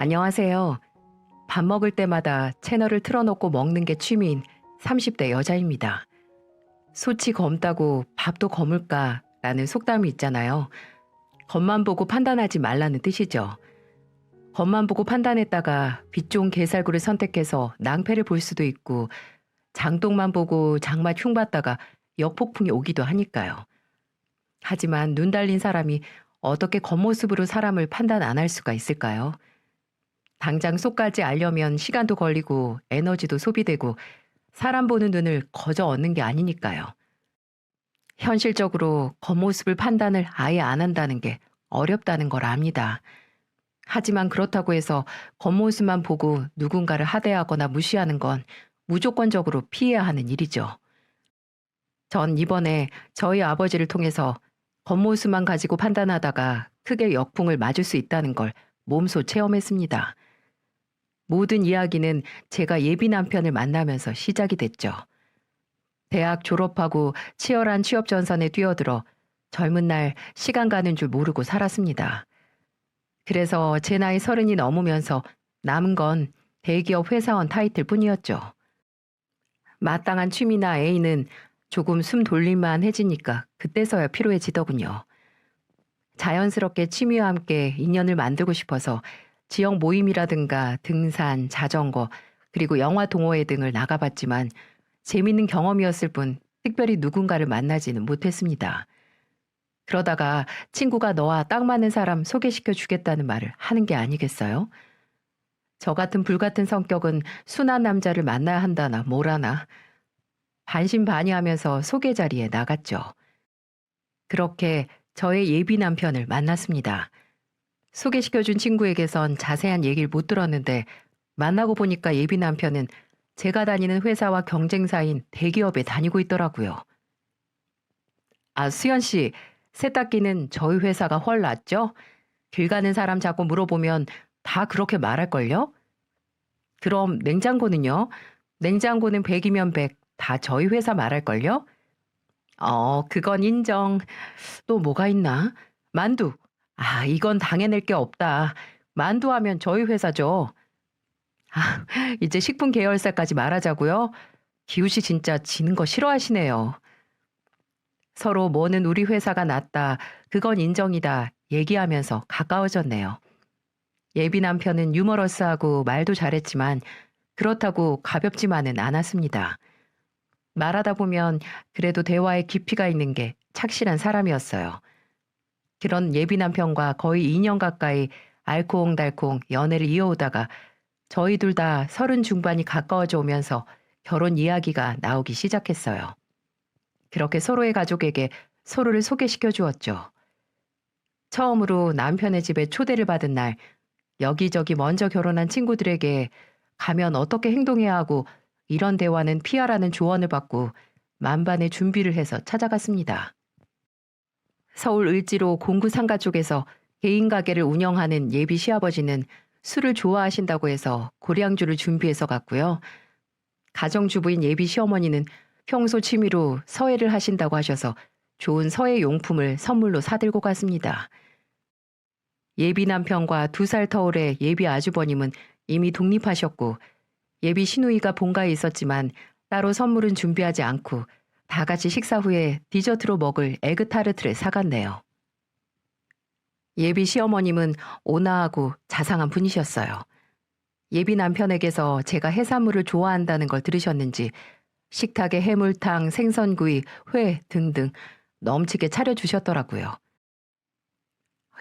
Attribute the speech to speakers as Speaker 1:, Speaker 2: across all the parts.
Speaker 1: 안녕하세요. 밥 먹을 때마다 채널을 틀어놓고 먹는 게 취미인 30대 여자입니다. 소치 검다고 밥도 검을까라는 속담이 있잖아요. 겉만 보고 판단하지 말라는 뜻이죠. 겉만 보고 판단했다가 빛 좋은 게살구를 선택해서 낭패를 볼 수도 있고 장독만 보고 장맛 흉봤다가 역폭풍이 오기도 하니까요. 하지만 눈 달린 사람이 어떻게 겉모습으로 사람을 판단 안 할 수가 있을까요? 당장 속까지 알려면 시간도 걸리고 에너지도 소비되고 사람 보는 눈을 거저 얻는 게 아니니까요. 현실적으로 겉모습을 판단을 아예 안 한다는 게 어렵다는 걸 압니다. 하지만 그렇다고 해서 겉모습만 보고 누군가를 하대하거나 무시하는 건 무조건적으로 피해야 하는 일이죠. 전 이번에 저희 아버지를 통해서 겉모습만 가지고 판단하다가 크게 역풍을 맞을 수 있다는 걸 몸소 체험했습니다. 모든 이야기는 제가 예비 남편을 만나면서 시작이 됐죠. 대학 졸업하고 치열한 취업 전선에 뛰어들어 젊은 날 시간 가는 줄 모르고 살았습니다. 그래서 제 나이 30이 넘으면서 남은 건 대기업 회사원 타이틀 뿐이었죠. 마땅한 취미나 애인은 조금 숨 돌릴만 해지니까 그때서야 피로해지더군요. 자연스럽게 취미와 함께 인연을 만들고 싶어서 지역 모임이라든가 등산, 자전거, 그리고 영화 동호회 등을 나가봤지만 재밌는 경험이었을 뿐 특별히 누군가를 만나지는 못했습니다. 그러다가 친구가 너와 딱 맞는 사람 소개시켜 주겠다는 말을 하는 게 아니겠어요? 저 같은 불같은 성격은 순한 남자를 만나야 한다나 뭐라나 반신반의하면서 소개 자리에 나갔죠. 그렇게 저의 예비 남편을 만났습니다. 소개시켜준 친구에게선 자세한 얘기를 못 들었는데 만나고 보니까 예비 남편은 제가 다니는 회사와 경쟁사인 대기업에 다니고 있더라고요. 아, 수연 씨, 세탁기는 저희 회사가 훨 낫죠? 길 가는 사람 자꾸 물어보면 다 그렇게 말할걸요? 그럼 냉장고는요? 냉장고는 100이면 100, 다 저희 회사 말할걸요? 그건 인정. 또 뭐가 있나? 만두. 아, 이건 당해낼 게 없다. 만두 하면 저희 회사죠. 아, 이제 식품 계열사까지 말하자고요? 기우 씨 진짜 지는 거 싫어하시네요. 서로 뭐는 우리 회사가 낫다, 그건 인정이다 얘기하면서 가까워졌네요. 예비 남편은 유머러스하고 말도 잘했지만 그렇다고 가볍지만은 않았습니다. 말하다 보면 그래도 대화에 깊이가 있는 게 착실한 사람이었어요. 그런 예비 남편과 거의 2년 가까이 알콩달콩 연애를 이어오다가 저희 둘 다 30 중반이 가까워져 오면서 결혼 이야기가 나오기 시작했어요. 그렇게 서로의 가족에게 서로를 소개시켜 주었죠. 처음으로 남편의 집에 초대를 받은 날, 여기저기 먼저 결혼한 친구들에게 가면 어떻게 행동해야 하고 이런 대화는 피하라는 조언을 받고 만반의 준비를 해서 찾아갔습니다. 서울 을지로 공구 상가 쪽에서 개인 가게를 운영하는 예비 시아버지는 술을 좋아하신다고 해서 고량주를 준비해서 갔고요. 가정주부인 예비 시어머니는 평소 취미로 서예를 하신다고 하셔서 좋은 서예 용품을 선물로 사들고 갔습니다. 예비 남편과 2살 터울의 예비 아주버님은 이미 독립하셨고 예비 시누이가 본가에 있었지만 따로 선물은 준비하지 않고 다 같이 식사 후에 디저트로 먹을 에그타르트를 사갔네요. 예비 시어머님은 온화하고 자상한 분이셨어요. 예비 남편에게서 제가 해산물을 좋아한다는 걸 들으셨는지 식탁에 해물탕, 생선구이, 회 등등 넘치게 차려주셨더라고요.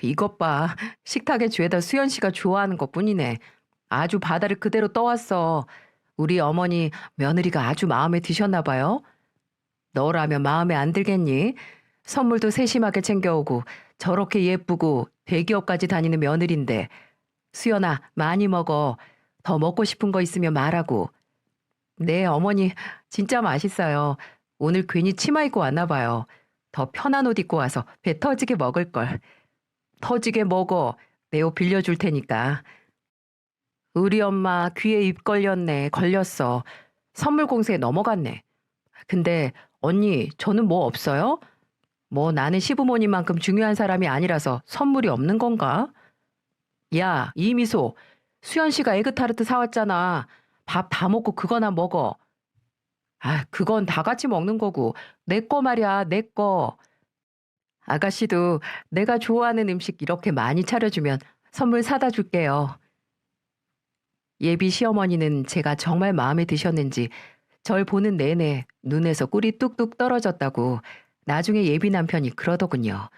Speaker 1: 이것 봐. 식탁에 죄다 수연 씨가 좋아하는 것뿐이네. 아주 바다를 그대로 떠왔어. 우리 어머니 며느리가 아주 마음에 드셨나 봐요. 너라면 마음에 안 들겠니? 선물도 세심하게 챙겨오고 저렇게 예쁘고 대기업까지 다니는 며느리인데. 수연아, 많이 먹어. 더 먹고 싶은 거 있으면 말하고. 네, 어머니 진짜 맛있어요. 오늘 괜히 치마 입고 왔나 봐요. 더 편한 옷 입고 와서 배 터지게 먹을 걸. 터지게 먹어. 내 옷 빌려줄 테니까. 우리 엄마 귀에 입 걸렸네. 걸렸어. 선물 공세에 넘어갔네. 근데 언니, 저는 뭐 없어요? 뭐 나는 시부모님만큼 중요한 사람이 아니라서 선물이 없는 건가? 야, 이미소. 수연 씨가 에그타르트 사왔잖아. 밥 다 먹고 그거나 먹어. 아, 그건 다 같이 먹는 거고. 내 거 말이야, 내 거. 아가씨도 내가 좋아하는 음식 이렇게 많이 차려주면 선물 사다 줄게요. 예비 시어머니는 제가 정말 마음에 드셨는지 절 보는 내내 눈에서 꿀이 뚝뚝 떨어졌다고 나중에 예비 남편이 그러더군요.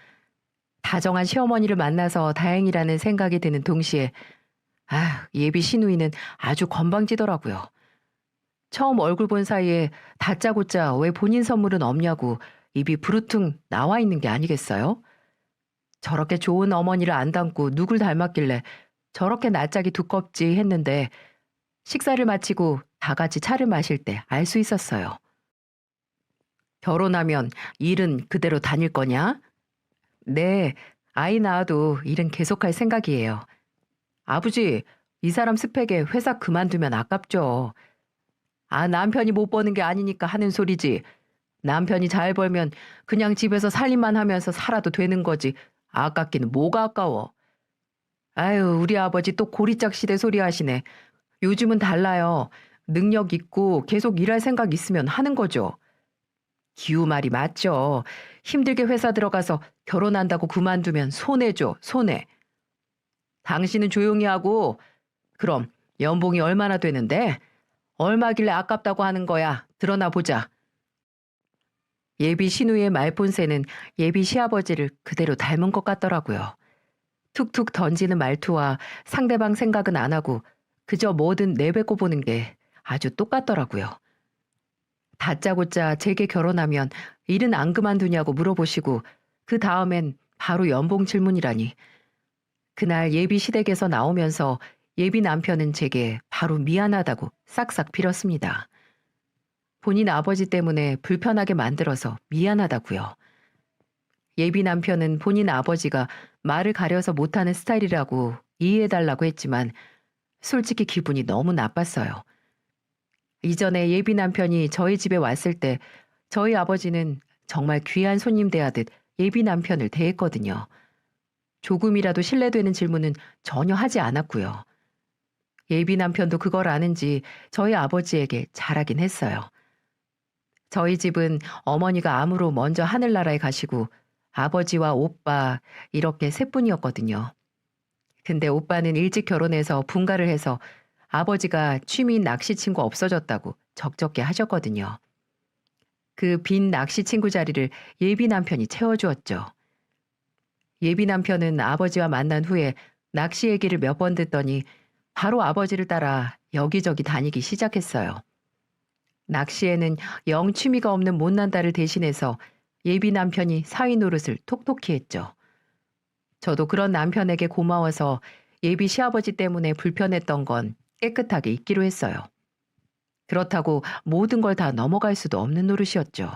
Speaker 1: 다정한 시어머니를 만나서 다행이라는 생각이 드는 동시에 예비 시누이는 아주 건방지더라고요. 처음 얼굴 본 사이에 다짜고짜 왜 본인 선물은 없냐고 입이 부르퉁 나와 있는 게 아니겠어요? 저렇게 좋은 어머니를 안 닮고 누굴 닮았길래 저렇게 낯짝이 두껍지 했는데 식사를 마치고 다 같이 차를 마실 때 알 수 있었어요. 결혼하면 일은 그대로 다닐 거냐? 네, 아이 낳아도 일은 계속할 생각이에요. 아버지, 이 사람 스펙에 회사 그만두면 아깝죠. 남편이 못 버는 게 아니니까 하는 소리지. 남편이 잘 벌면 그냥 집에서 살림만 하면서 살아도 되는 거지. 아깝기는 뭐가 아까워. 아유, 우리 아버지 또 고리짝 시대 소리 하시네. 요즘은 달라요. 능력 있고 계속 일할 생각 있으면 하는 거죠. 기우 말이 맞죠. 힘들게 회사 들어가서 결혼한다고 그만두면 손해죠, 손해. 당신은 조용히 하고, 그럼 연봉이 얼마나 되는데? 얼마길래 아깝다고 하는 거야. 드러나 보자. 예비 시누이의 말본새는 예비 시아버지를 그대로 닮은 것 같더라고요. 툭툭 던지는 말투와 상대방 생각은 안 하고 그저 뭐든 내뱉고 보는 게 아주 똑같더라고요. 다짜고짜 제게 결혼하면 일은 안 그만두냐고 물어보시고 그 다음엔 바로 연봉 질문이라니. 그날 예비 시댁에서 나오면서 예비 남편은 제게 바로 미안하다고 싹싹 빌었습니다. 본인 아버지 때문에 불편하게 만들어서 미안하다고요. 예비 남편은 본인 아버지가 말을 가려서 못하는 스타일이라고 이해해달라고 했지만 솔직히 기분이 너무 나빴어요. 이전에 예비 남편이 저희 집에 왔을 때 저희 아버지는 정말 귀한 손님 대하듯 예비 남편을 대했거든요. 조금이라도 신뢰되는 질문은 전혀 하지 않았고요. 예비 남편도 그걸 아는지 저희 아버지에게 잘하긴 했어요. 저희 집은 어머니가 암으로 먼저 하늘나라에 가시고 아버지와 오빠 이렇게 세 분이었거든요. 근데 오빠는 일찍 결혼해서 분가를 해서 아버지가 취미인 낚시 친구 없어졌다고 적적게 하셨거든요. 그 빈 낚시 친구 자리를 예비 남편이 채워주었죠. 예비 남편은 아버지와 만난 후에 낚시 얘기를 몇 번 듣더니 바로 아버지를 따라 여기저기 다니기 시작했어요. 낚시에는 영 취미가 없는 못난다를 대신해서 예비 남편이 사위 노릇을 톡톡히 했죠. 저도 그런 남편에게 고마워서 예비 시아버지 때문에 불편했던 건 깨끗하게 잊기로 했어요. 그렇다고 모든 걸 다 넘어갈 수도 없는 노릇이었죠.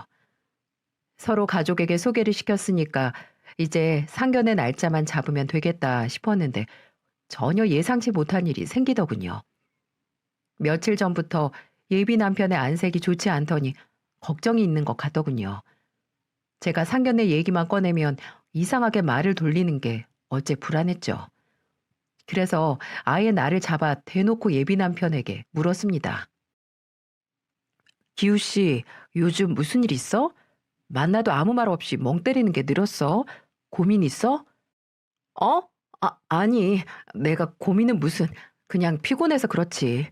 Speaker 1: 서로 가족에게 소개를 시켰으니까 이제 상견례 날짜만 잡으면 되겠다 싶었는데 전혀 예상치 못한 일이 생기더군요. 며칠 전부터 예비 남편의 안색이 좋지 않더니 걱정이 있는 것 같더군요. 제가 상견례 얘기만 꺼내면 이상하게 말을 돌리는 게 어째 불안했죠. 그래서 아예 나를 잡아 대놓고 예비 남편에게 물었습니다. 기우 씨, 요즘 무슨 일 있어? 만나도 아무 말 없이 멍 때리는 게 늘었어? 고민 있어? 어? 아니, 내가 고민은 무슨, 그냥 피곤해서 그렇지.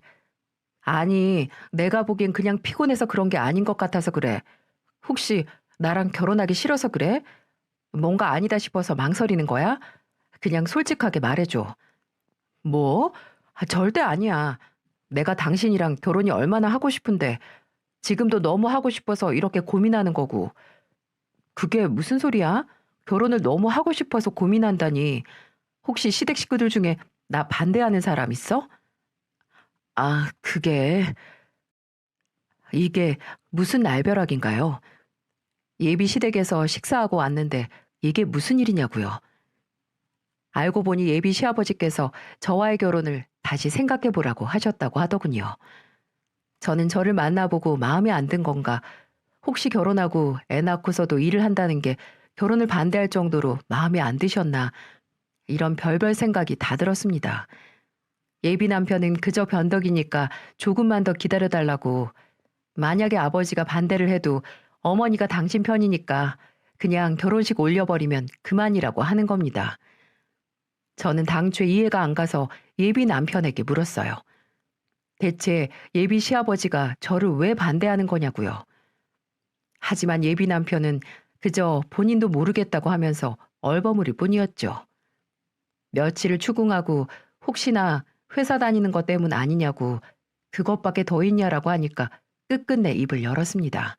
Speaker 1: 아니, 내가 보기엔 그냥 피곤해서 그런 게 아닌 것 같아서 그래. 혹시 나랑 결혼하기 싫어서 그래? 뭔가 아니다 싶어서 망설이는 거야? 그냥 솔직하게 말해줘. 뭐? 절대 아니야. 내가 당신이랑 결혼이 얼마나 하고 싶은데 지금도 너무 하고 싶어서 이렇게 고민하는 거고. 그게 무슨 소리야? 결혼을 너무 하고 싶어서 고민한다니. 혹시 시댁 식구들 중에 나 반대하는 사람 있어? 그게 이게 무슨 날벼락인가요? 예비 시댁에서 식사하고 왔는데 이게 무슨 일이냐고요. 알고 보니 예비 시아버지께서 저와의 결혼을 다시 생각해 보라고 하셨다고 하더군요. 저는 저를 만나보고 마음에 안 든 건가, 혹시 결혼하고 애 낳고서도 일을 한다는 게 결혼을 반대할 정도로 마음에 안 드셨나, 이런 별별 생각이 다 들었습니다. 예비 남편은 그저 변덕이니까 조금만 더 기다려달라고. 만약에 아버지가 반대를 해도 어머니가 당신 편이니까 그냥 결혼식 올려버리면 그만이라고 하는 겁니다. 저는 당최 이해가 안 가서 예비 남편에게 물었어요. 대체 예비 시아버지가 저를 왜 반대하는 거냐고요. 하지만 예비 남편은 그저 본인도 모르겠다고 하면서 얼버무릴 뿐이었죠. 며칠을 추궁하고 혹시나 회사 다니는 것 때문 아니냐고 그것밖에 더 있냐라고 하니까 끝끝내 입을 열었습니다.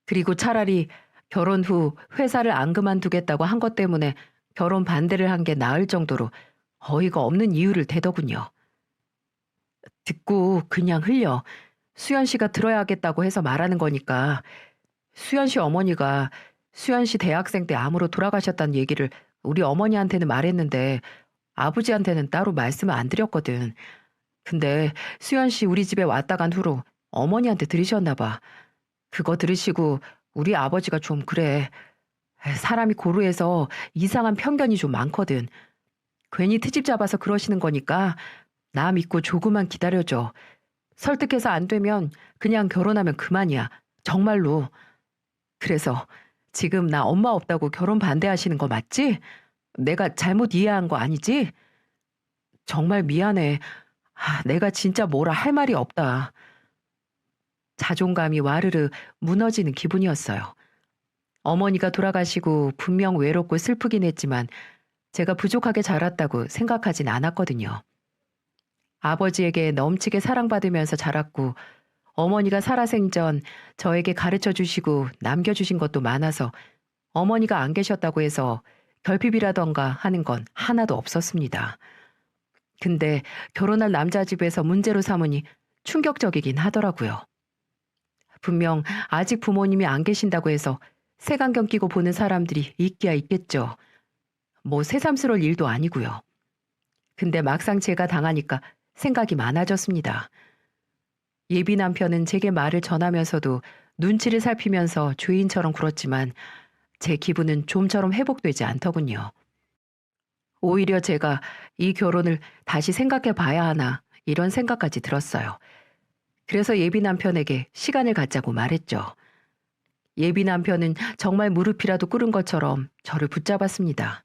Speaker 1: 그리고 차라리 결혼 후 회사를 안 그만두겠다고 한 것 때문에 결혼 반대를 한 게 나을 정도로 어이가 없는 이유를 대더군요. 듣고 그냥 흘려. 수연 씨가 들어야겠다고 해서 말하는 거니까. 수연 씨 어머니가 수연 씨 대학생 때 암으로 돌아가셨다는 얘기를 우리 어머니한테는 말했는데 아버지한테는 따로 말씀을 안 드렸거든. 근데 수연 씨 우리 집에 왔다 간 후로 어머니한테 들으셨나 봐. 그거 들으시고 우리 아버지가 좀 그래. 사람이 고루해서 이상한 편견이 좀 많거든. 괜히 트집 잡아서 그러시는 거니까 나 믿고 조금만 기다려줘. 설득해서 안 되면 그냥 결혼하면 그만이야. 정말로. 그래서 지금 나 엄마 없다고 결혼 반대하시는 거 맞지? 내가 잘못 이해한 거 아니지? 정말 미안해. 내가 진짜 뭐라 할 말이 없다. 자존감이 와르르 무너지는 기분이었어요. 어머니가 돌아가시고 분명 외롭고 슬프긴 했지만 제가 부족하게 자랐다고 생각하진 않았거든요. 아버지에게 넘치게 사랑받으면서 자랐고 어머니가 살아생전 저에게 가르쳐 주시고 남겨주신 것도 많아서 어머니가 안 계셨다고 해서 결핍이라던가 하는 건 하나도 없었습니다. 근데 결혼할 남자 집에서 문제로 삼으니 충격적이긴 하더라고요. 분명 아직 부모님이 안 계신다고 해서 색안경 끼고 보는 사람들이 있기야 있겠죠. 뭐 새삼스러울 일도 아니고요. 근데 막상 제가 당하니까 생각이 많아졌습니다. 예비 남편은 제게 말을 전하면서도 눈치를 살피면서 죄인처럼 굴었지만 제 기분은 좀처럼 회복되지 않더군요. 오히려 제가 이 결혼을 다시 생각해 봐야 하나 이런 생각까지 들었어요. 그래서 예비 남편에게 시간을 갖자고 말했죠. 예비 남편은 정말 무릎이라도 꿇은 것처럼 저를 붙잡았습니다.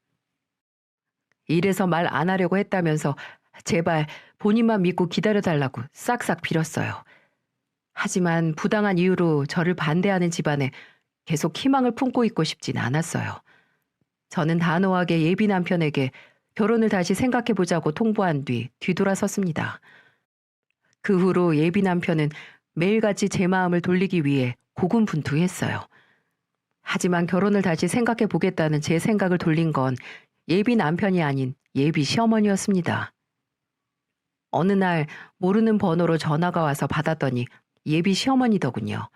Speaker 1: 이래서 말 안 하려고 했다면서 제발 본인만 믿고 기다려달라고 싹싹 빌었어요. 하지만 부당한 이유로 저를 반대하는 집안에 계속 희망을 품고 있고 싶진 않았어요. 저는 단호하게 예비 남편에게 결혼을 다시 생각해보자고 통보한 뒤 뒤돌아섰습니다. 그 후로 예비 남편은 매일같이 제 마음을 돌리기 위해 고군분투했어요. 하지만 결혼을 다시 생각해보겠다는 제 생각을 돌린 건 예비 남편이 아닌 예비 시어머니였습니다. 어느 날 모르는 번호로 전화가 와서 받았더니 예비 시어머니더군요.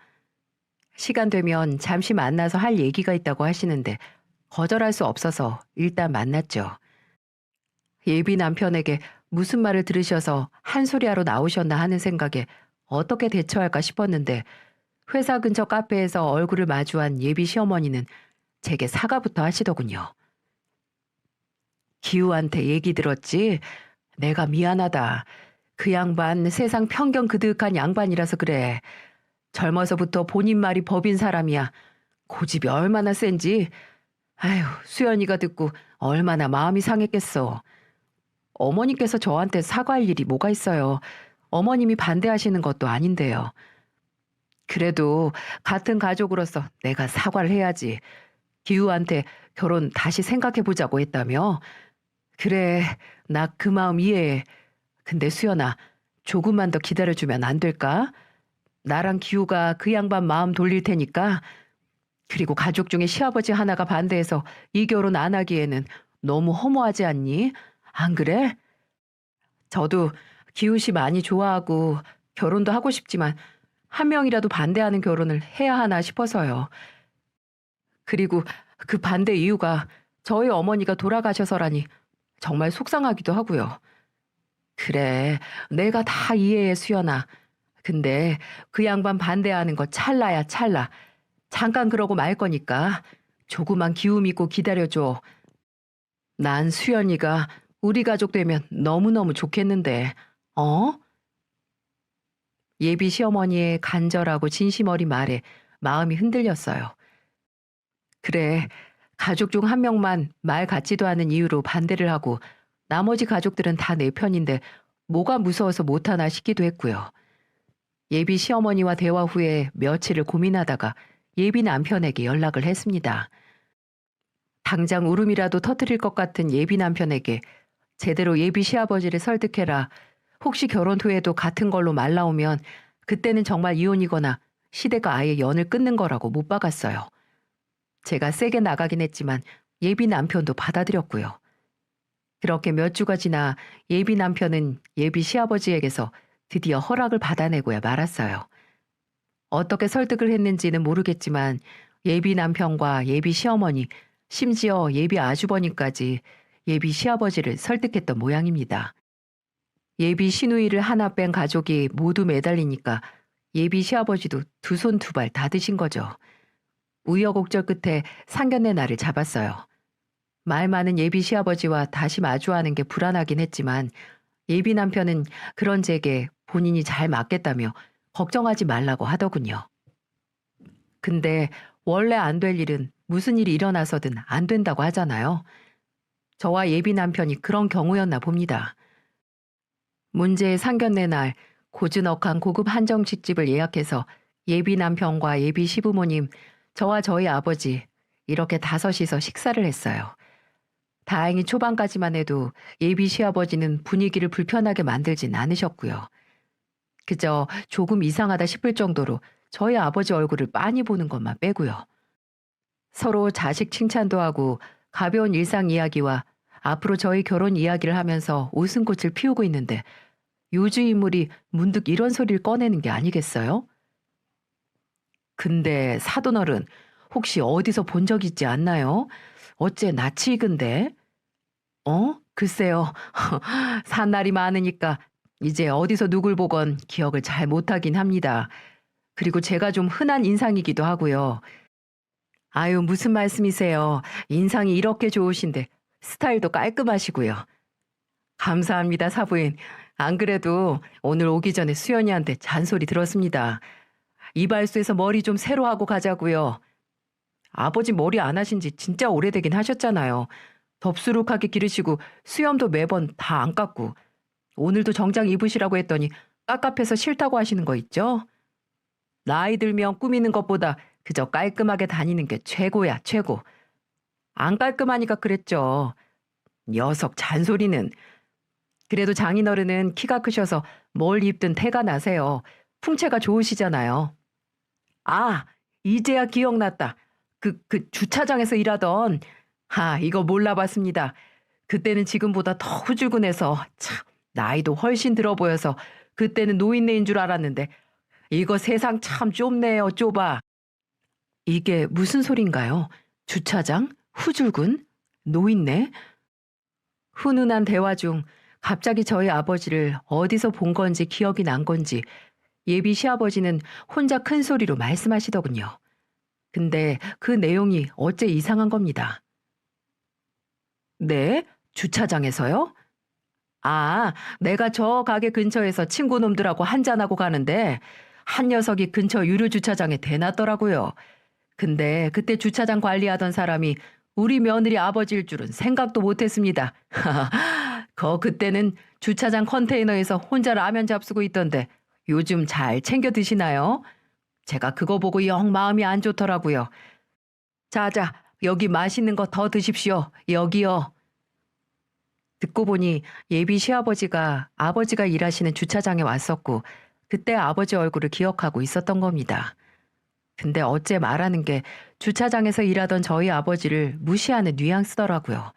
Speaker 1: 시간 되면 잠시 만나서 할 얘기가 있다고 하시는데 거절할 수 없어서 일단 만났죠. 예비 남편에게 무슨 말을 들으셔서 한 소리하러 나오셨나 하는 생각에 어떻게 대처할까 싶었는데 회사 근처 카페에서 얼굴을 마주한 예비 시어머니는 제게 사과부터 하시더군요. 기우한테 얘기 들었지? 내가 미안하다. 그 양반 세상 편견 그득한 양반이라서 그래. 젊어서부터 본인 말이 법인 사람이야. 고집이 얼마나 센지. 아휴, 수연이가 듣고 얼마나 마음이 상했겠어. 어머니께서 저한테 사과할 일이 뭐가 있어요. 어머님이 반대하시는 것도 아닌데요. 그래도 같은 가족으로서 내가 사과를 해야지. 기우한테 결혼 다시 생각해보자고 했다며? 그래, 나 그 마음 이해해. 근데 수연아, 조금만 더 기다려주면 안 될까? 나랑 기우가 그 양반 마음 돌릴 테니까. 그리고 가족 중에 시아버지 하나가 반대해서 이 결혼 안 하기에는 너무 허무하지 않니? 안 그래? 저도 기우 씨 많이 좋아하고 결혼도 하고 싶지만 한 명이라도 반대하는 결혼을 해야 하나 싶어서요. 그리고 그 반대 이유가 저희 어머니가 돌아가셔서라니 정말 속상하기도 하고요. 그래, 내가 다 이해해, 수연아. 근데 그 양반 반대하는 거 찰나야 찰나. 잠깐 그러고 말 거니까 조그만 기우 믿고 기다려줘. 난 수연이가 우리 가족 되면 너무너무 좋겠는데, 어? 예비 시어머니의 간절하고 진심 어린 말에 마음이 흔들렸어요. 그래, 가족 중 한 명만 말 같지도 않은 이유로 반대를 하고 나머지 가족들은 다 내 편인데 뭐가 무서워서 못하나 싶기도 했고요. 예비 시어머니와 대화 후에 며칠을 고민하다가 예비 남편에게 연락을 했습니다. 당장 울음이라도 터뜨릴 것 같은 예비 남편에게 제대로 예비 시아버지를 설득해라. 혹시 결혼 후에도 같은 걸로 말 나오면 그때는 정말 이혼이거나 시대가 아예 연을 끊는 거라고 못 박았어요. 제가 세게 나가긴 했지만 예비 남편도 받아들였고요. 그렇게 몇 주가 지나 예비 남편은 예비 시아버지에게서 드디어 허락을 받아내고야 말았어요. 어떻게 설득을 했는지는 모르겠지만 예비 남편과 예비 시어머니, 심지어 예비 아주버님까지 예비 시아버지를 설득했던 모양입니다. 예비 시누이를 하나 뺀 가족이 모두 매달리니까 예비 시아버지도 두 손 두 발 다 드신 거죠. 우여곡절 끝에 상견례 날을 잡았어요. 말 많은 예비 시아버지와 다시 마주하는 게 불안하긴 했지만 예비 남편은 그런 제게 본인이 잘 맞겠다며 걱정하지 말라고 하더군요. 근데 원래 안 될 일은 무슨 일이 일어나서든 안 된다고 하잖아요. 저와 예비 남편이 그런 경우였나 봅니다. 문제의 상견례 날 고즈넉한 고급 한정식집을 예약해서 예비 남편과 예비 시부모님, 저와 저희 아버지 이렇게 다섯이서 식사를 했어요. 다행히 초반까지만 해도 예비 시아버지는 분위기를 불편하게 만들진 않으셨고요. 그저 조금 이상하다 싶을 정도로 저희 아버지 얼굴을 빤히 보는 것만 빼고요. 서로 자식 칭찬도 하고 가벼운 일상 이야기와 앞으로 저희 결혼 이야기를 하면서 웃음꽃을 피우고 있는데 요주 인물이 문득 이런 소리를 꺼내는 게 아니겠어요? 근데 사돈어른 혹시 어디서 본 적 있지 않나요? 어째 낯이 익은데? 글쎄요. 산 날이 많으니까 이제 어디서 누굴 보건 기억을 잘 못하긴 합니다. 그리고 제가 좀 흔한 인상이기도 하고요. 아유, 무슨 말씀이세요. 인상이 이렇게 좋으신데 스타일도 깔끔하시고요. 감사합니다, 사부인. 안 그래도 오늘 오기 전에 수연이한테 잔소리 들었습니다. 이발소에서 머리 좀 새로 하고 가자고요. 아버지 머리 안 하신 지 진짜 오래되긴 하셨잖아요. 덥수룩하게 기르시고 수염도 매번 다 안 깎고 오늘도 정장 입으시라고 했더니 깝깝해서 싫다고 하시는 거 있죠? 나이 들면 꾸미는 것보다 그저 깔끔하게 다니는 게 최고야, 최고. 안 깔끔하니까 그랬죠. 녀석 잔소리는. 그래도 장인어른은 키가 크셔서 뭘 입든 태가 나세요. 풍채가 좋으시잖아요. 아, 이제야 기억났다. 그 주차장에서 일하던, 이거 몰라봤습니다. 그때는 지금보다 더 후줄근해서, 참, 나이도 훨씬 들어 보여서 그때는 노인네인 줄 알았는데, 이거 세상 참 좁네요, 좁아. 이게 무슨 소린가요? 주차장? 후줄근? 노인네? 훈훈한 대화 중 갑자기 저희 아버지를 어디서 본 건지 기억이 난 건지 예비 시아버지는 혼자 큰 소리로 말씀하시더군요. 근데 그 내용이 어째 이상한 겁니다. 네? 주차장에서요? 아, 내가 저 가게 근처에서 친구 놈들하고 한잔하고 가는데 한 녀석이 근처 유료 주차장에 대놨더라고요. 근데 그때 주차장 관리하던 사람이 우리 며느리 아버지일 줄은 생각도 못했습니다. 그때는 주차장 컨테이너에서 혼자 라면 잡수고 있던데 요즘 잘 챙겨 드시나요? 제가 그거 보고 영 마음이 안 좋더라고요. 자자, 여기 맛있는 거 더 드십시오. 여기요. 듣고 보니 예비 시아버지가 아버지가 일하시는 주차장에 왔었고 그때 아버지 얼굴을 기억하고 있었던 겁니다. 근데 어째 말하는 게 주차장에서 일하던 저희 아버지를 무시하는 뉘앙스더라고요.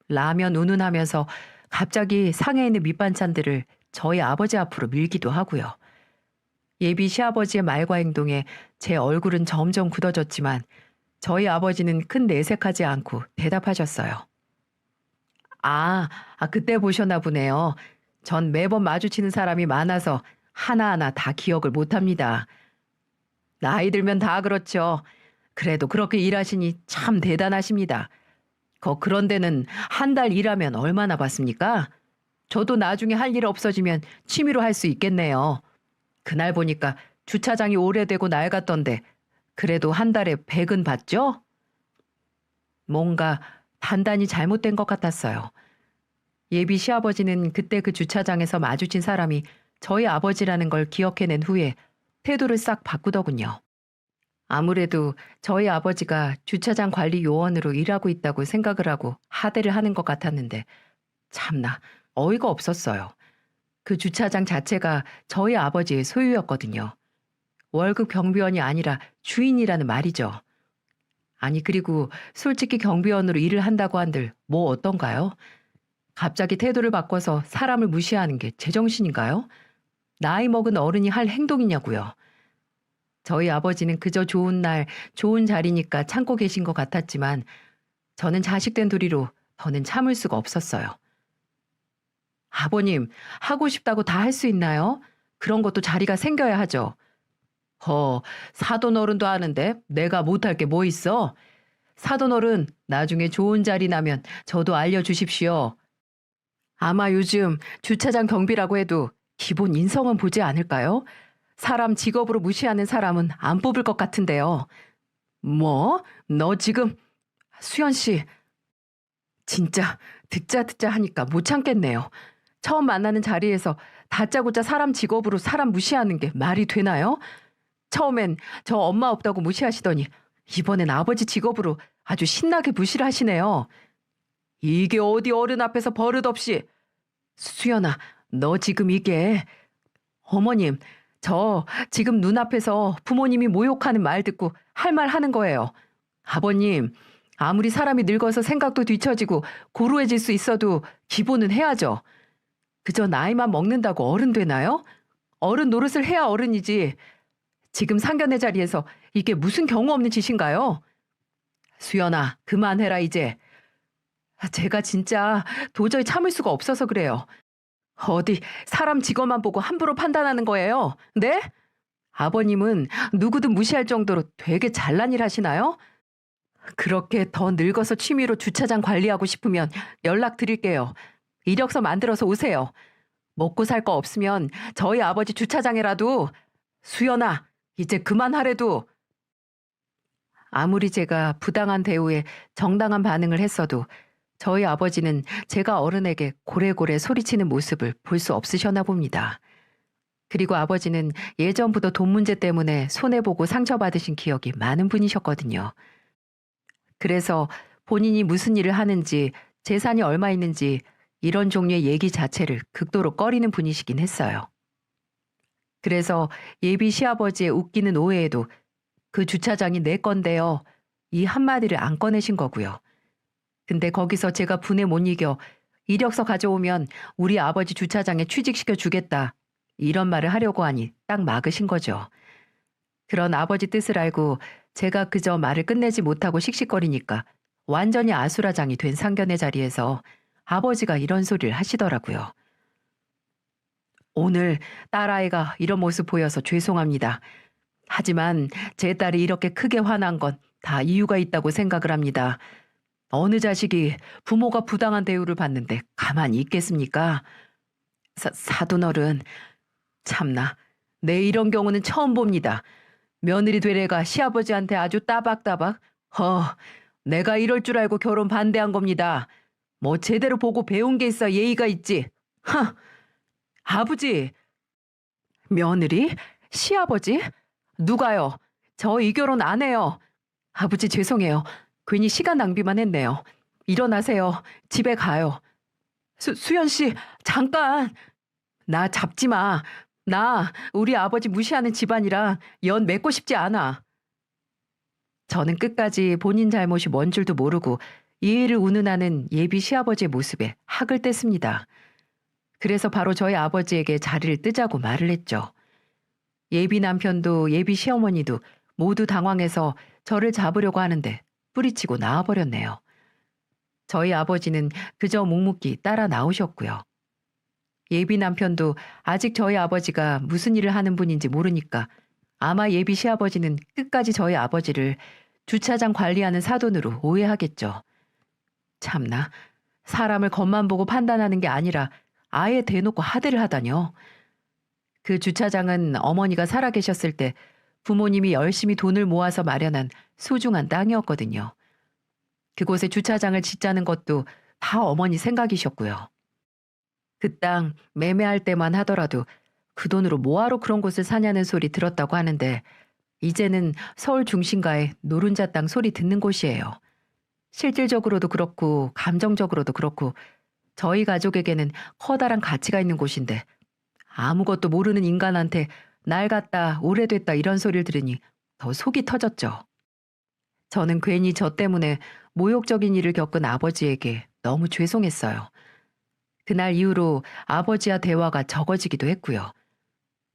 Speaker 1: 라면 운운하면서 갑자기 상에 있는 밑반찬들을 저희 아버지 앞으로 밀기도 하고요. 예비 시아버지의 말과 행동에 제 얼굴은 점점 굳어졌지만 저희 아버지는 큰 내색하지 않고 대답하셨어요. 그때 보셨나 보네요. 전 매번 마주치는 사람이 많아서 하나하나 다 기억을 못합니다. 나이 들면 다 그렇죠. 그래도 그렇게 일하시니 참 대단하십니다. 그런 데는 한 달 일하면 얼마나 받습니까? 저도 나중에 할 일 없어지면 취미로 할 수 있겠네요. 그날 보니까 주차장이 오래되고 낡았던데 그래도 한 달에 100은 받죠? 뭔가 단단히 잘못된 것 같았어요. 예비 시아버지는 그때 그 주차장에서 마주친 사람이 저희 아버지라는 걸 기억해낸 후에 태도를 싹 바꾸더군요. 아무래도 저희 아버지가 주차장 관리 요원으로 일하고 있다고 생각을 하고 하대를 하는 것 같았는데 참나 어이가 없었어요. 그 주차장 자체가 저희 아버지의 소유였거든요. 월급 경비원이 아니라 주인이라는 말이죠. 아니 그리고 솔직히 경비원으로 일을 한다고 한들 뭐 어떤가요? 갑자기 태도를 바꿔서 사람을 무시하는 게 제정신인가요? 나이 먹은 어른이 할 행동이냐고요. 저희 아버지는 그저 좋은 날, 좋은 자리니까 참고 계신 것 같았지만 저는 자식된 도리로 더는 참을 수가 없었어요. 아버님, 하고 싶다고 다 할 수 있나요? 그런 것도 자리가 생겨야 하죠. 사돈 어른도 하는데 내가 못할 게 뭐 있어? 사돈 어른, 나중에 좋은 자리 나면 저도 알려주십시오. 아마 요즘 주차장 경비라고 해도 기본 인성은 보지 않을까요? 사람 직업으로 무시하는 사람은 안 뽑을 것 같은데요. 뭐? 너 지금 수연 씨 진짜 듣자 하니까 못 참겠네요. 처음 만나는 자리에서 다짜고짜 사람 직업으로 사람 무시하는 게 말이 되나요? 처음엔 저 엄마 없다고 무시하시더니 이번엔 아버지 직업으로 아주 신나게 무시를 하시네요. 이게 어디 어른 앞에서 버릇없이. 수연아, 너 지금 이게. 어머님, 저 지금 눈앞에서 부모님이 모욕하는 말 듣고 할 말 하는 거예요. 아버님, 아무리 사람이 늙어서 생각도 뒤처지고 고루해질 수 있어도 기본은 해야죠. 그저 나이만 먹는다고 어른 되나요? 어른 노릇을 해야 어른이지. 지금 상견례 자리에서 이게 무슨 경우 없는 짓인가요? 수연아, 그만해라 이제. 제가 진짜 도저히 참을 수가 없어서 그래요. 어디 사람 직업만 보고 함부로 판단하는 거예요? 네? 아버님은 누구든 무시할 정도로 되게 잘난 일 하시나요? 그렇게 더 늙어서 취미로 주차장 관리하고 싶으면 연락드릴게요. 이력서 만들어서 오세요. 먹고 살 거 없으면 저희 아버지 주차장이라도. 수연아, 이제 그만하래도. 아무리 제가 부당한 대우에 정당한 반응을 했어도 저희 아버지는 제가 어른에게 고래고래 소리치는 모습을 볼 수 없으셨나 봅니다. 그리고 아버지는 예전부터 돈 문제 때문에 손해보고 상처받으신 기억이 많은 분이셨거든요. 그래서 본인이 무슨 일을 하는지, 재산이 얼마 있는지 이런 종류의 얘기 자체를 극도로 꺼리는 분이시긴 했어요. 그래서 예비 시아버지의 웃기는 오해에도 그 주차장이 내 건데요. 이 한마디를 안 꺼내신 거고요. 근데 거기서 제가 분에 못 이겨 이력서 가져오면 우리 아버지 주차장에 취직시켜 주겠다. 이런 말을 하려고 하니 딱 막으신 거죠. 그런 아버지 뜻을 알고 제가 그저 말을 끝내지 못하고 씩씩거리니까 완전히 아수라장이 된 상견례 자리에서 아버지가 이런 소리를 하시더라고요. 오늘 딸아이가 이런 모습 보여서 죄송합니다. 하지만 제 딸이 이렇게 크게 화난 건 다 이유가 있다고 생각을 합니다. 어느 자식이 부모가 부당한 대우를 받는데 가만히 있겠습니까? 사돈 어른, 참나, 내 이런 경우는 처음 봅니다. 며느리 되래가 시아버지한테 아주 따박따박. 내가 이럴 줄 알고 결혼 반대한 겁니다. 뭐 제대로 보고 배운 게 있어 예의가 있지. 아버지, 며느리? 시아버지? 누가요? 저 이 결혼 안 해요. 아버지 죄송해요. 괜히 시간 낭비만 했네요. 일어나세요. 집에 가요. 수연 씨, 잠깐. 나 잡지 마. 나 우리 아버지 무시하는 집안이랑 연 맺고 싶지 않아. 저는 끝까지 본인 잘못이 뭔 줄도 모르고 이해를 운운하는 예비 시아버지의 모습에 학을 뗐습니다. 그래서 바로 저희 아버지에게 자리를 뜨자고 말을 했죠. 예비 남편도 예비 시어머니도 모두 당황해서 저를 잡으려고 하는데 뿌리치고 나와버렸네요. 저희 아버지는 그저 묵묵히 따라 나오셨고요. 예비 남편도 아직 저희 아버지가 무슨 일을 하는 분인지 모르니까 아마 예비 시아버지는 끝까지 저희 아버지를 주차장 관리하는 사돈으로 오해하겠죠. 참나. 사람을 겉만 보고 판단하는 게 아니라 아예 대놓고 하대를 하다뇨. 그 주차장은 어머니가 살아계셨을 때 부모님이 열심히 돈을 모아서 마련한 소중한 땅이었거든요. 그곳에 주차장을 짓자는 것도 다 어머니 생각이셨고요. 그 땅 매매할 때만 하더라도 그 돈으로 뭐하러 그런 곳을 사냐는 소리 들었다고 하는데 이제는 서울 중심가의 노른자 땅 소리 듣는 곳이에요. 실질적으로도 그렇고 감정적으로도 그렇고 저희 가족에게는 커다란 가치가 있는 곳인데 아무것도 모르는 인간한테 낡았다, 오래됐다 이런 소리를 들으니 더 속이 터졌죠. 저는 괜히 저 때문에 모욕적인 일을 겪은 아버지에게 너무 죄송했어요. 그날 이후로 아버지와 대화가 적어지기도 했고요.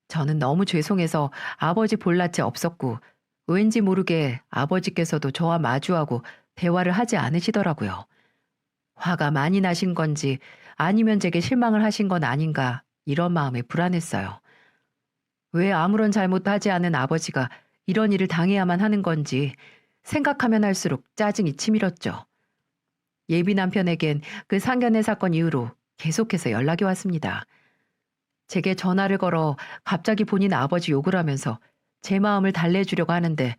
Speaker 1: 저는 너무 죄송해서 아버지 볼낯이 없었고 왠지 모르게 아버지께서도 저와 마주하고 대화를 하지 않으시더라고요. 화가 많이 나신 건지 아니면 제게 실망을 하신 건 아닌가 이런 마음에 불안했어요. 왜 아무런 잘못도 하지 않은 아버지가 이런 일을 당해야만 하는 건지 생각하면 할수록 짜증이 치밀었죠. 예비 남편에겐 그 상견례 사건 이후로 계속해서 연락이 왔습니다. 제게 전화를 걸어 갑자기 본인 아버지 욕을 하면서 제 마음을 달래주려고 하는데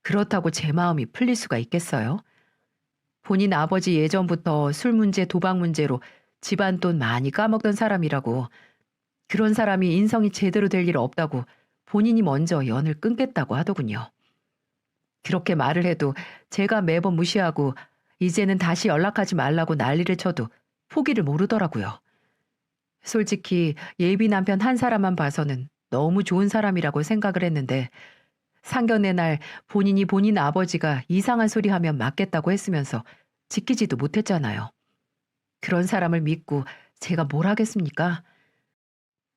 Speaker 1: 그렇다고 제 마음이 풀릴 수가 있겠어요? 본인 아버지 예전부터 술 문제, 도박 문제로 집안 돈 많이 까먹던 사람이라고 그런 사람이 인성이 제대로 될 일 없다고 본인이 먼저 연을 끊겠다고 하더군요. 그렇게 말을 해도 제가 매번 무시하고 이제는 다시 연락하지 말라고 난리를 쳐도 포기를 모르더라고요. 솔직히 예비 남편 한 사람만 봐서는 너무 좋은 사람이라고 생각을 했는데 상견례 날 본인이 본인 아버지가 이상한 소리 하면 맞겠다고 했으면서 지키지도 못했잖아요. 그런 사람을 믿고 제가 뭘 하겠습니까?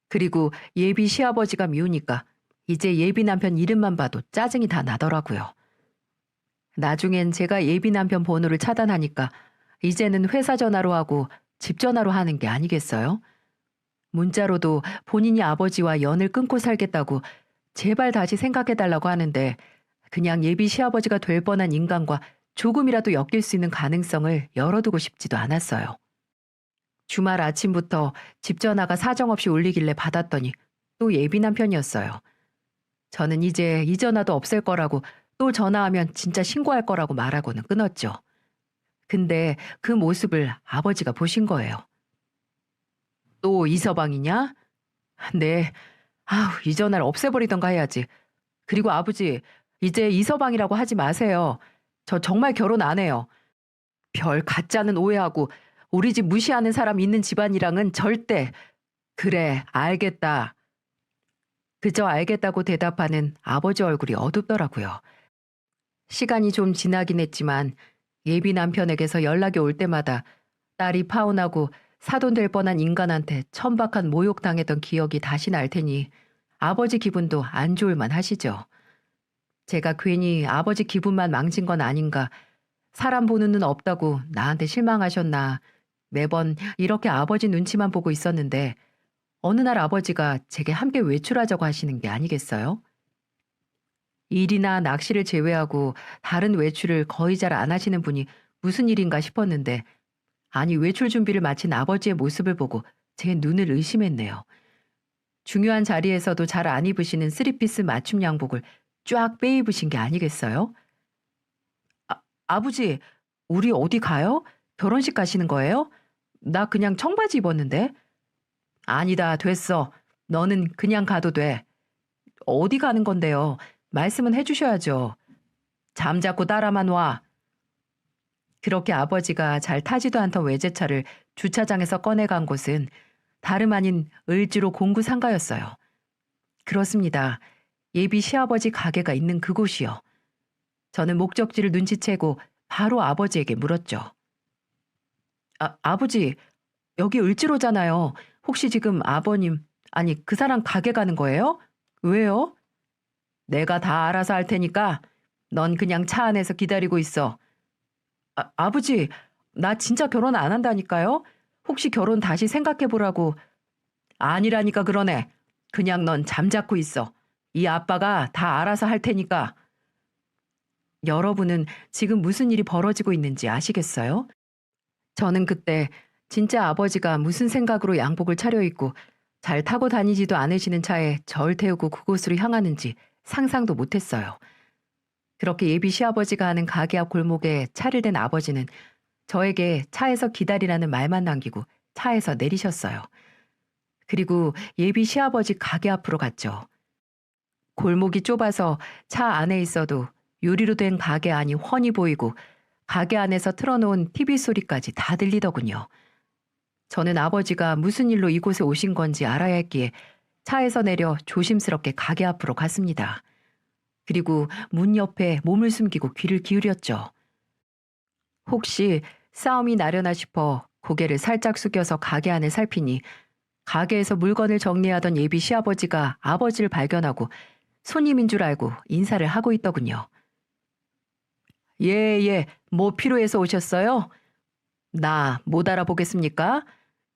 Speaker 1: 그리고 예비 시아버지가 미우니까 이제 예비 남편 이름만 봐도 짜증이 다 나더라고요. 나중엔 제가 예비 남편 번호를 차단하니까 이제는 회사 전화로 하고 집 전화로 하는 게 아니겠어요? 문자로도 본인이 아버지와 연을 끊고 살겠다고 제발 다시 생각해달라고 하는데 그냥 예비 시아버지가 될 뻔한 인간과 조금이라도 엮일 수 있는 가능성을 열어두고 싶지도 않았어요. 주말 아침부터 집 전화가 사정없이 울리길래 받았더니 또 예비 남편이었어요. 저는 이제 이 전화도 없앨 거라고 또 전화하면 진짜 신고할 거라고 말하고는 끊었죠. 근데 그 모습을 아버지가 보신 거예요. 또 이서방이냐? 네. 아우, 이 전화를 없애버리던가 해야지. 그리고 아버지, 이제 이서방이라고 하지 마세요. 저 정말 결혼 안 해요. 별 가짜는 오해하고 우리 집 무시하는 사람 있는 집안이랑은 절대. 그래, 알겠다. 그저 알겠다고 대답하는 아버지 얼굴이 어둡더라고요. 시간이 좀 지나긴 했지만 예비 남편에게서 연락이 올 때마다 딸이 파혼하고 사돈될 뻔한 인간한테 천박한 모욕당했던 기억이 다시 날 테니 아버지 기분도 안 좋을 만 하시죠. 제가 괜히 아버지 기분만 망친 건 아닌가. 사람 보는 눈 없다고 나한테 실망하셨나. 매번 이렇게 아버지 눈치만 보고 있었는데 어느 날 아버지가 제게 함께 외출하자고 하시는 게 아니겠어요? 일이나 낚시를 제외하고 다른 외출을 거의 잘 안 하시는 분이 무슨 일인가 싶었는데 아니 외출 준비를 마친 아버지의 모습을 보고 제 눈을 의심했네요. 중요한 자리에서도 잘 안 입으시는 쓰리피스 맞춤 양복을 쫙 빼입으신 게 아니겠어요? 아버지, 우리 어디 가요? 결혼식 가시는 거예요? 나 그냥 청바지 입었는데. 아니다, 됐어. 너는 그냥 가도 돼. 어디 가는 건데요? 말씀은 해주셔야죠. 잠자코 따라만 와. 그렇게 아버지가 잘 타지도 않던 외제차를 주차장에서 꺼내간 곳은 다름 아닌 을지로 공구 상가였어요. 그렇습니다. 예비 시아버지 가게가 있는 그곳이요. 저는 목적지를 눈치채고 바로 아버지에게 물었죠. 아버지, 여기 을지로잖아요. 혹시 지금 아버님, 아니 그 사람 가게 가는 거예요? 왜요? 내가 다 알아서 할 테니까 넌 그냥 차 안에서 기다리고 있어. 아버지, 나 진짜 결혼 안 한다니까요? 혹시 결혼 다시 생각해 보라고. 아니라니까 그러네. 그냥 넌 잠자코 있어. 이 아빠가 다 알아서 할 테니까. 여러분은 지금 무슨 일이 벌어지고 있는지 아시겠어요? 저는 그때 진짜 아버지가 무슨 생각으로 양복을 차려입고 잘 타고 다니지도 않으시는 차에 절 태우고 그곳으로 향하는지 상상도 못했어요. 그렇게 예비 시아버지가 하는 가게 앞 골목에 차를 댄 아버지는 저에게 차에서 기다리라는 말만 남기고 차에서 내리셨어요. 그리고 예비 시아버지 가게 앞으로 갔죠. 골목이 좁아서 차 안에 있어도 유리로 된 가게 안이 훤히 보이고 가게 안에서 틀어놓은 TV 소리까지 다 들리더군요. 저는 아버지가 무슨 일로 이곳에 오신 건지 알아야 했기에 차에서 내려 조심스럽게 가게 앞으로 갔습니다. 그리고 문 옆에 몸을 숨기고 귀를 기울였죠. 혹시 싸움이 나려나 싶어 고개를 살짝 숙여서 가게 안을 살피니 가게에서 물건을 정리하던 예비 시아버지가 아버지를 발견하고 손님인 줄 알고 인사를 하고 있더군요. 예, 뭐 필요해서 오셨어요? 나 못 알아보겠습니까?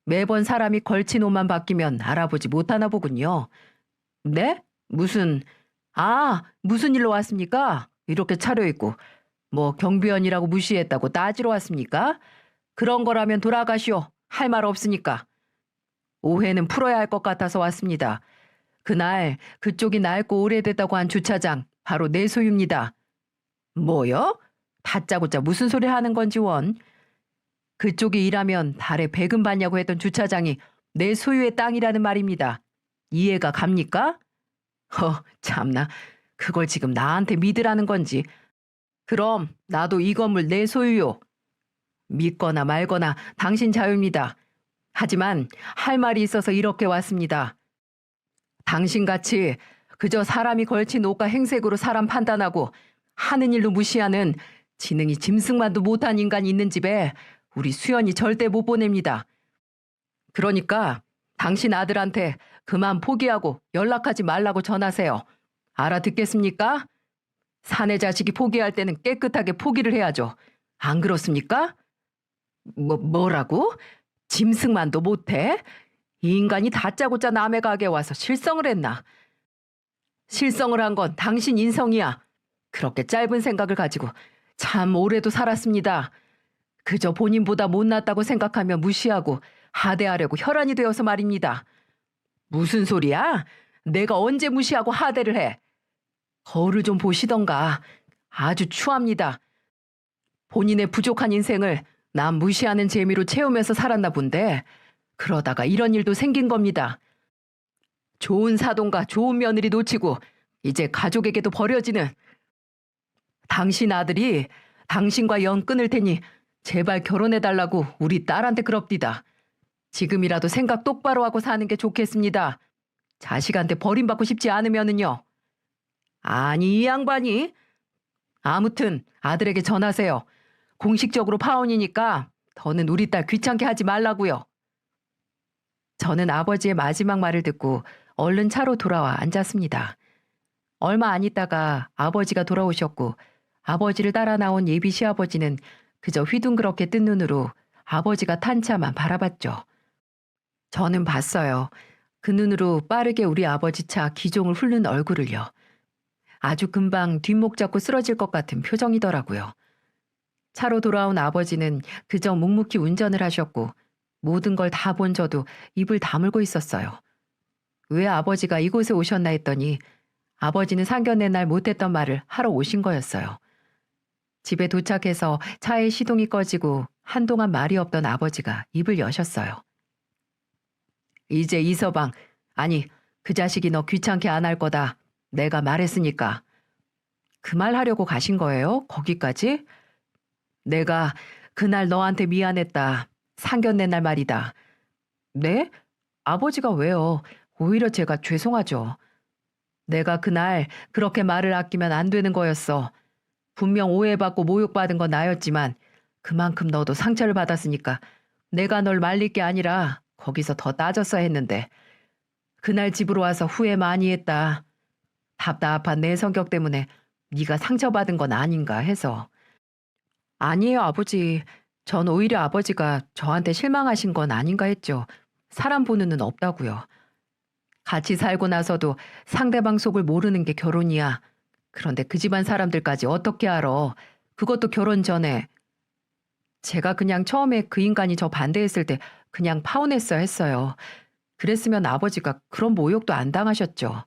Speaker 1: 매번 사람이 걸친 옷만 바뀌면 알아보지 못하나 보군요. 네? 무슨 일로 왔습니까? 이렇게 차려입고 뭐 경비원이라고 무시했다고 따지러 왔습니까? 그런 거라면 돌아가시오. 할 말 없으니까. 오해는 풀어야 할 것 같아서 왔습니다. 그날 그쪽이 낡고 오래됐다고 한 주차장 바로 내 소유입니다. 뭐요? 다짜고짜 무슨 소리 하는 건지 원. 그쪽이 일하면 달에 배금 받냐고 했던 주차장이 내 소유의 땅이라는 말입니다. 이해가 갑니까? 참나. 그걸 지금 나한테 믿으라는 건지. 그럼 나도 이 건물 내 소유요. 믿거나 말거나 당신 자유입니다. 하지만 할 말이 있어서 이렇게 왔습니다. 당신같이 그저 사람이 걸친 옷과 행색으로 사람 판단하고 하는 일로 무시하는 지능이 짐승만도 못한 인간이 있는 집에 우리 수연이 절대 못 보냅니다. 그러니까 당신 아들한테 그만 포기하고 연락하지 말라고 전하세요. 알아듣겠습니까? 사내 자식이 포기할 때는 깨끗하게 포기를 해야죠. 안 그렇습니까? 뭐라고? 짐승만도 못해? 이 인간이 다짜고짜 남의 가게에 와서 실성을 했나? 실성을 한 건 당신 인성이야. 그렇게 짧은 생각을 가지고 참 오래도 살았습니다. 그저 본인보다 못났다고 생각하며 무시하고 하대하려고 혈안이 되어서 말입니다. 무슨 소리야? 내가 언제 무시하고 하대를 해? 거울을 좀 보시던가. 아주 추합니다. 본인의 부족한 인생을 남 무시하는 재미로 채우면서 살았나 본데 그러다가 이런 일도 생긴 겁니다. 좋은 사돈과 좋은 며느리 놓치고 이제 가족에게도 버려지는 당신 아들이 당신과 연 끊을 테니 제발 결혼해달라고 우리 딸한테 그럽디다. 지금이라도 생각 똑바로 하고 사는 게 좋겠습니다. 자식한테 버림받고 싶지 않으면은요. 아니 이 양반이. 아무튼 아들에게 전하세요. 공식적으로 파혼이니까 더는 우리 딸 귀찮게 하지 말라고요. 저는 아버지의 마지막 말을 듣고 얼른 차로 돌아와 앉았습니다. 얼마 안 있다가 아버지가 돌아오셨고 아버지를 따라 나온 예비 시아버지는 그저 휘둥그렇게 뜬 눈으로 아버지가 탄 차만 바라봤죠. 저는 봤어요. 그 눈으로 빠르게 우리 아버지 차 기종을 훑는 얼굴을요. 아주 금방 뒷목 잡고 쓰러질 것 같은 표정이더라고요. 차로 돌아온 아버지는 그저 묵묵히 운전을 하셨고 모든 걸 다 본 저도 입을 다물고 있었어요. 왜 아버지가 이곳에 오셨나 했더니 아버지는 상견례 날 못했던 말을 하러 오신 거였어요. 집에 도착해서 차의 시동이 꺼지고 한동안 말이 없던 아버지가 입을 여셨어요. 이제 이서방, 아니 그 자식이 너 귀찮게 안 할 거다. 내가 말했으니까. 그 말 하려고 가신 거예요? 거기까지? 내가 그날 너한테 미안했다. 상견례 날 말이다. 네? 아버지가 왜요? 오히려 제가 죄송하죠. 내가 그날 그렇게 말을 아끼면 안 되는 거였어. 분명 오해받고 모욕받은 건 나였지만 그만큼 너도 상처를 받았으니까 내가 널 말릴 게 아니라 거기서 더 따졌어야 했는데 그날 집으로 와서 후회 많이 했다. 답답한 내 성격 때문에 네가 상처받은 건 아닌가 해서. 아니에요, 아버지. 전 오히려 아버지가 저한테 실망하신 건 아닌가 했죠. 사람 보는 눈 없다고요. 같이 살고 나서도 상대방 속을 모르는 게 결혼이야. 그런데 그 집안 사람들까지 어떻게 알아? 그것도 결혼 전에. 제가 그냥 처음에 그 인간이 저 반대했을 때 그냥 파혼했어야 했어요. 그랬으면 아버지가 그런 모욕도 안 당하셨죠.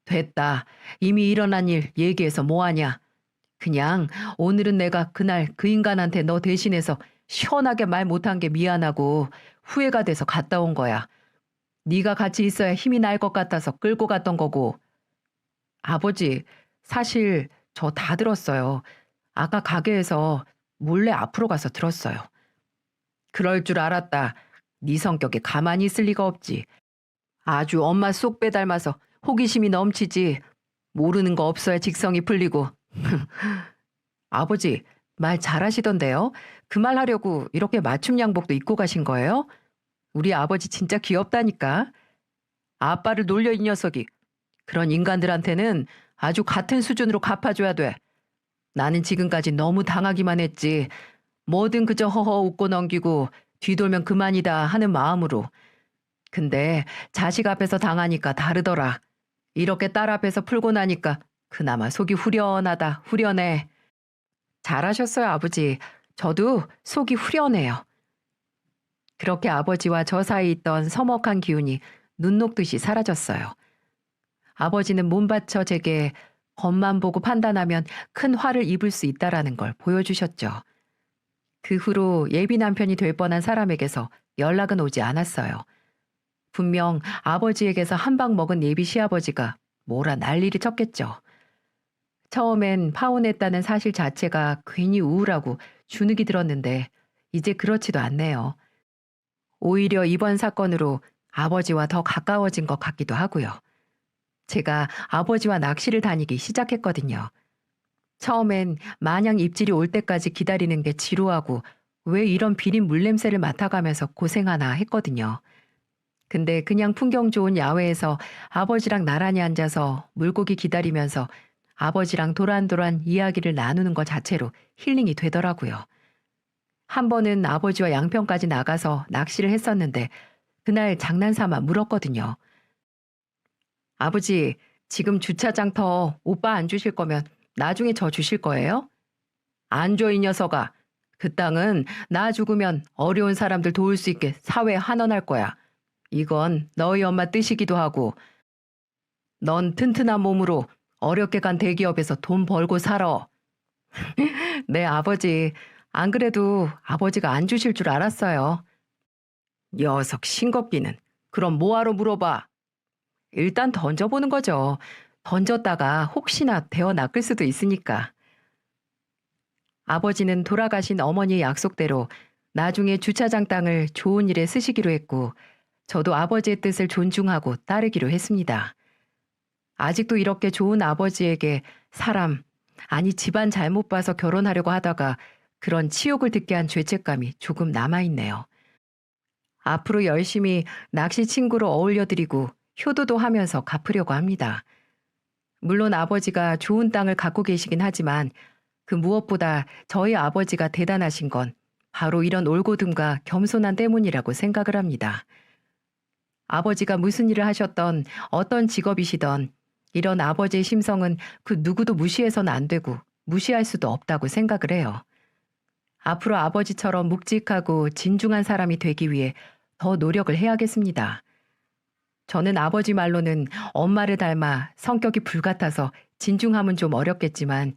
Speaker 1: 됐다. 이미 일어난 일 얘기해서 뭐하냐. 그냥 오늘은 내가 그날 그 인간한테 너 대신해서 시원하게 말 못한 게 미안하고 후회가 돼서 갔다 온 거야. 네가 같이 있어야 힘이 날 것 같아서 끌고 갔던 거고. 아버지, 사실 저 다 들었어요. 아까 가게에서 몰래 앞으로 가서 들었어요. 그럴 줄 알았다. 네 성격에 가만히 있을 리가 없지. 아주 엄마 쏙 빼닮아서 호기심이 넘치지. 모르는 거 없어야 직성이 풀리고. 아버지, 말 잘하시던데요? 그 말 하려고 이렇게 맞춤 양복도 입고 가신 거예요? 우리 아버지 진짜 귀엽다니까. 아빠를 놀려 이 녀석이. 그런 인간들한테는 아주 같은 수준으로 갚아줘야 돼. 나는 지금까지 너무 당하기만 했지. 뭐든 그저 허허 웃고 넘기고 뒤돌면 그만이다 하는 마음으로. 근데 자식 앞에서 당하니까 다르더라. 이렇게 딸 앞에서 풀고 나니까 그나마 속이 후련하다, 후련해. 잘하셨어요, 아버지. 저도 속이 후련해요. 그렇게 아버지와 저 사이 있던 서먹한 기운이 눈 녹듯이 사라졌어요. 아버지는 몸 바쳐 제게 겉만 보고 판단하면 큰 화를 입을 수 있다라는 걸 보여주셨죠. 그 후로 예비 남편이 될 뻔한 사람에게서 연락은 오지 않았어요. 분명 아버지에게서 한 방 먹은 예비 시아버지가 뭐라 난리를 쳤겠죠. 처음엔 파혼했다는 사실 자체가 괜히 우울하고 주눅이 들었는데 이제 그렇지도 않네요. 오히려 이번 사건으로 아버지와 더 가까워진 것 같기도 하고요. 제가 아버지와 낚시를 다니기 시작했거든요. 처음엔 마냥 입질이 올 때까지 기다리는 게 지루하고 왜 이런 비린 물냄새를 맡아가면서 고생하나 했거든요. 근데 그냥 풍경 좋은 야외에서 아버지랑 나란히 앉아서 물고기 기다리면서 아버지랑 도란도란 이야기를 나누는 것 자체로 힐링이 되더라고요. 한 번은 아버지와 양평까지 나가서 낚시를 했었는데 그날 장난삼아 물었거든요. 아버지, 지금 주차장 터 오빠 안 주실 거면 나중에 저 주실 거예요? 안 줘, 이 녀석아. 그 땅은 나 죽으면 어려운 사람들 도울 수 있게 사회에 환원할 거야. 이건 너희 엄마 뜻이기도 하고 넌 튼튼한 몸으로 어렵게 간 대기업에서 돈 벌고 살아. 네, 아버지. 안 그래도 아버지가 안 주실 줄 알았어요. 녀석 싱겁기는. 그럼 뭐하러 물어봐? 일단 던져보는 거죠. 던졌다가 혹시나 대어 낚을 수도 있으니까. 아버지는 돌아가신 어머니의 약속대로 나중에 주차장 땅을 좋은 일에 쓰시기로 했고 저도 아버지의 뜻을 존중하고 따르기로 했습니다. 아직도 이렇게 좋은 아버지에게 사람, 아니 집안 잘못 봐서 결혼하려고 하다가 그런 치욕을 듣게 한 죄책감이 조금 남아있네요. 앞으로 열심히 낚시 친구로 어울려드리고 효도도 하면서 갚으려고 합니다. 물론 아버지가 좋은 땅을 갖고 계시긴 하지만 그 무엇보다 저희 아버지가 대단하신 건 바로 이런 올고듬과 겸손한 때문이라고 생각을 합니다. 아버지가 무슨 일을 하셨던 어떤 직업이시던 이런 아버지의 심성은 그 누구도 무시해서는 안 되고 무시할 수도 없다고 생각을 해요. 앞으로 아버지처럼 묵직하고 진중한 사람이 되기 위해 더 노력을 해야겠습니다. 저는 아버지 말로는 엄마를 닮아 성격이 불같아서 진중함은 좀 어렵겠지만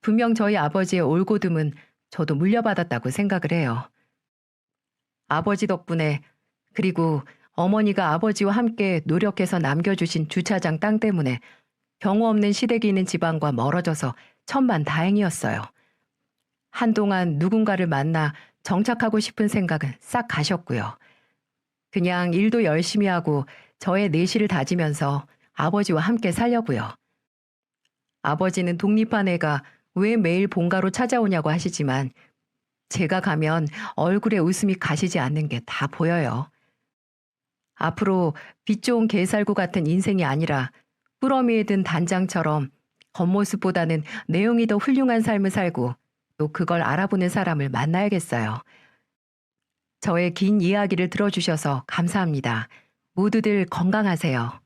Speaker 1: 분명 저희 아버지의 올고듬은 저도 물려받았다고 생각을 해요. 아버지 덕분에 그리고 어머니가 아버지와 함께 노력해서 남겨주신 주차장 땅 때문에 경우 없는 시댁이 있는 지방과 멀어져서 천만 다행이었어요. 한동안 누군가를 만나 정착하고 싶은 생각은 싹 가셨고요. 그냥 일도 열심히 하고 저의 내실을 다지면서 아버지와 함께 살려고요. 아버지는 독립한 애가 왜 매일 본가로 찾아오냐고 하시지만 제가 가면 얼굴에 웃음이 가시지 않는 게 다 보여요. 앞으로 빛 좋은 개살구 같은 인생이 아니라 꾸러미에 든 단장처럼 겉모습보다는 내용이 더 훌륭한 삶을 살고 또 그걸 알아보는 사람을 만나야겠어요. 저의 긴 이야기를 들어주셔서 감사합니다. 모두들 건강하세요.